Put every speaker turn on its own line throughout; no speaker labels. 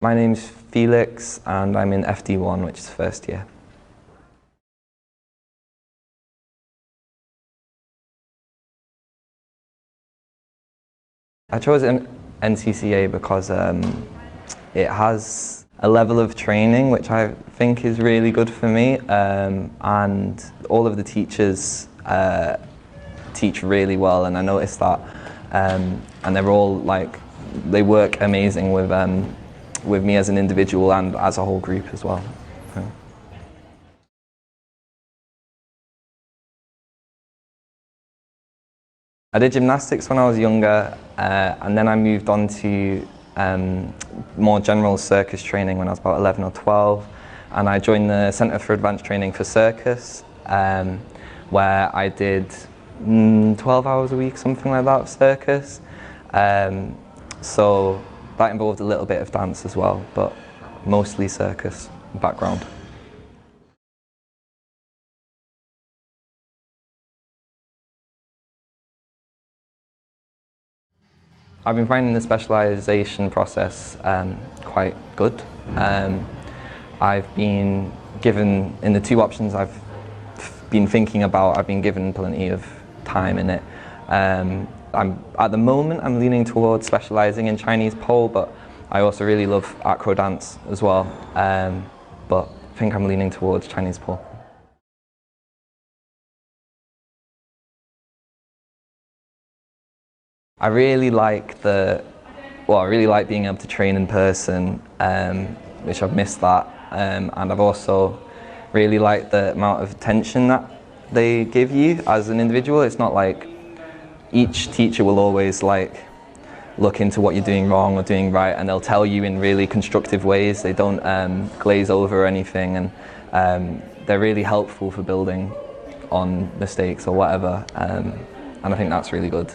My name's Felix and I'm in FD1, which is first year. I chose NCCA because it has a level of training which I think is really good for me, and all of the teachers teach really well, and I noticed that, and they're all they work amazing with me as an individual and as a whole group as well. I did gymnastics when I was younger, and then I moved on to more general circus training when I was about 11 or 12, and I joined the Centre for Advanced Training for Circus, where I did 12 hours a week, something like that, of circus. So that involved a little bit of dance as well, but mostly circus background. I've been finding the specialisation process quite good. I've been given, in the two options I've been thinking about, I've been given plenty of time in it. At the moment I'm leaning towards specialising in Chinese pole, but I also really love acro dance as well. But I think I'm leaning towards Chinese pole. I really like being able to train in person, which I've missed that, and I've also really liked the amount of attention that they give you as an individual. It's not like each teacher will always look into what you're doing wrong or doing right, and they'll tell you in really constructive ways. They don't glaze over or anything, and they're really helpful for building on mistakes or whatever, and I think that's really good.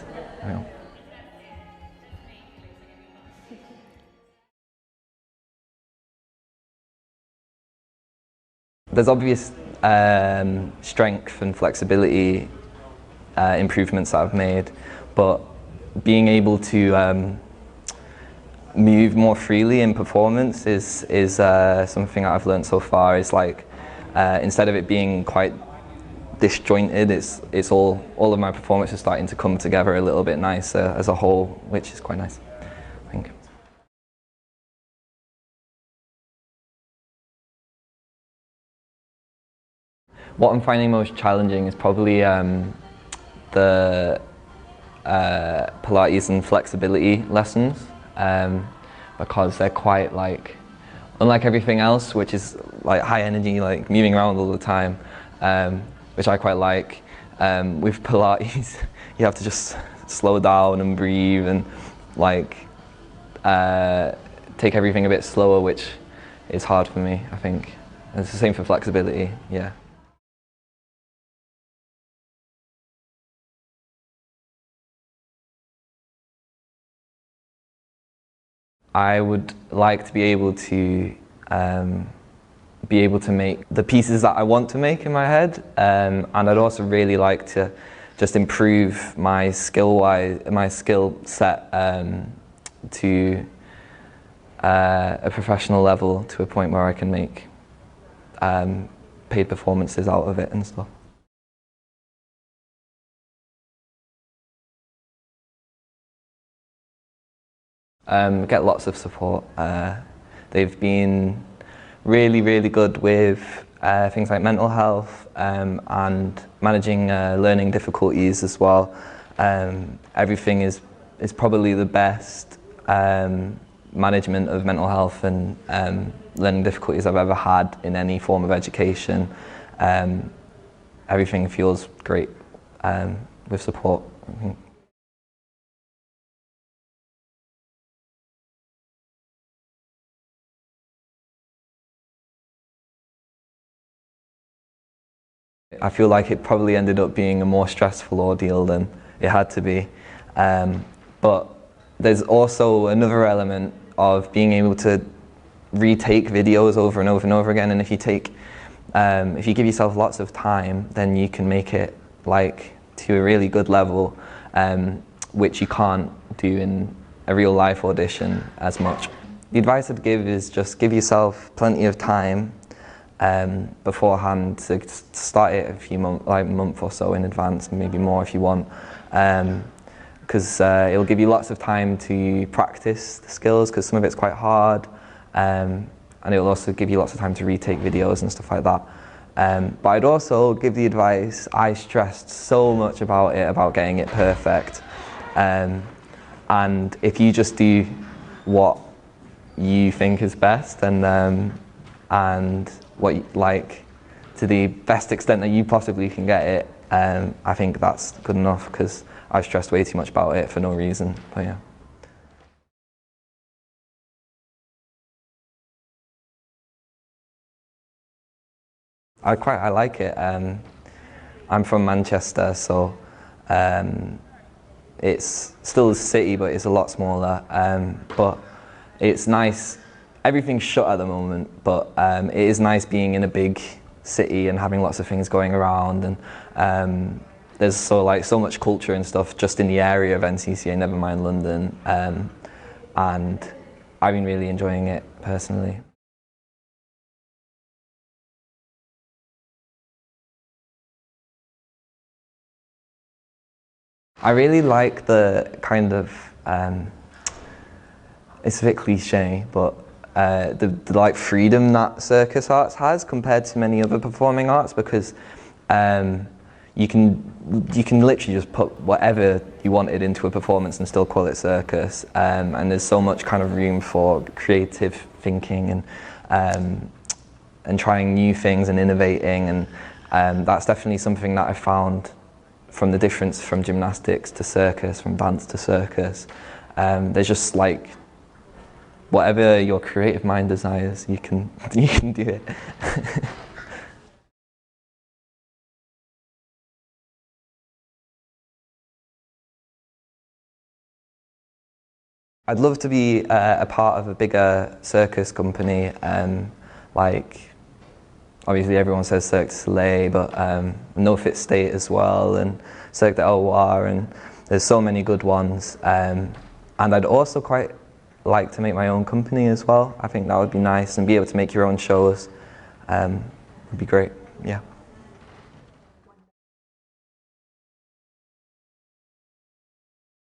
There's obvious strength and flexibility improvements that I've made, but being able to move more freely in performance is something that I've learned so far. Is instead of it being quite disjointed, it's all of my performances starting to come together a little bit nicer as a whole, which is quite nice, I think. What I'm finding most challenging is probably the Pilates and flexibility lessons, because they're quite unlike everything else, which is high energy, moving around all the time, which I quite like. With Pilates, you have to just slow down and breathe and take everything a bit slower, which is hard for me, I think. And it's the same for flexibility, yeah. I would like to be able to make the pieces that I want to make in my head, and I'd also really like to just improve my skill set to a professional level, to a point where I can make paid performances out of it and stuff. Get lots of support. They've been really good with things like mental health and managing learning difficulties as well. Everything is probably the best management of mental health and learning difficulties I've ever had in any form of education. Everything feels great with support. I feel like it probably ended up being a more stressful ordeal than it had to be. But there's also another element of being able to retake videos over and over and over again, and if you give yourself lots of time, then you can make it to a really good level, which you can't do in a real life audition as much. The advice I'd give is just give yourself plenty of time beforehand to start it a few months, like a month or so in advance, maybe more if you want, because it'll give you lots of time to practice the skills, because some of it's quite hard, and it'll also give you lots of time to retake videos and stuff like that. But I'd also give the advice, I stressed so much about it, about getting it perfect, and if you just do what you think is best and what you like to the best extent that you possibly can get it, I think that's good enough, because I stressed way too much about it for no reason. But yeah. I like it. I'm from Manchester, so it's still a city, but it's a lot smaller. But it's nice. Everything's shut at the moment, but it is nice being in a big city and having lots of things going around, and there's so much culture and stuff just in the area of NCCA, never mind London, and I've been really enjoying it personally. I really like the kind of, it's a bit cliche, but the like freedom that circus arts has compared to many other performing arts, because you can literally just put whatever you wanted into a performance and still call it circus, and there's so much kind of room for creative thinking and trying new things and innovating, and that's definitely something that I found from the difference from gymnastics to circus, from dance to circus. There's just like whatever your creative mind desires, you can do it. I'd love to be a part of a bigger circus company, like obviously everyone says Cirque du Soleil, but No Fit State as well, and Cirque du Loir, and there's so many good ones. And I'd also quite like to make my own company as well. I think that would be nice, and be able to make your own shows would be great, yeah.